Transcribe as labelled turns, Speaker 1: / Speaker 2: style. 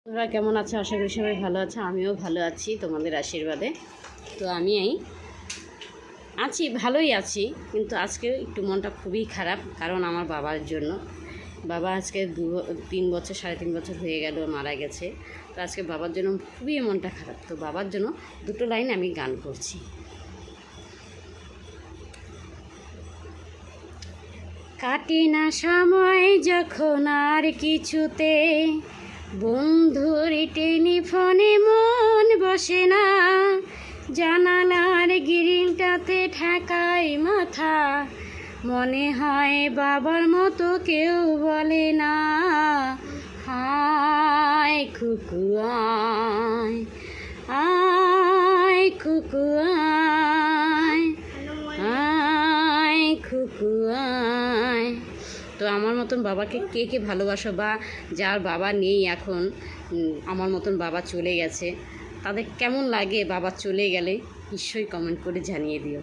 Speaker 1: তোমরা কেমন আছো? আশা করি সবাই ভালো আছে, আমিও ভালো আছি তোমাদের আশীর্বাদে। তো আমি আছি, ভালোই আছি, কিন্তু আজকে একটু মনটা খুবই খারাপ, কারণ আমার বাবার জন্য। বাবা আজকে 3 বছর 3.5 বছর হয়ে গেল মারা গেছে। তো আজকে বাবার জন্য খুবই মনটা খারাপ। তো বাবার জন্য দুটো লাইন আমি গান করছি। কাটে না সময় যখন আর কিছুতে, বন্ধুর টেলিফোনে মন বসে না, জানালার গ্রিলটাতে ঠেকাই মাথা, মনে হয় বাবার মতো কেউ বলে না। হায় কুকু আয়, আয় কুকু আয়, আয় কুকু আয়। তো আমার মতন বাবাকে কে কে ভালোবাসো, বা যার বাবা নেই এখন, আমার মতন বাবা চলে গেছে, তাদের কেমন লাগে বাবা চলে গেলে নিশ্চয়ই কমেন্ট করে জানিয়ে দিও।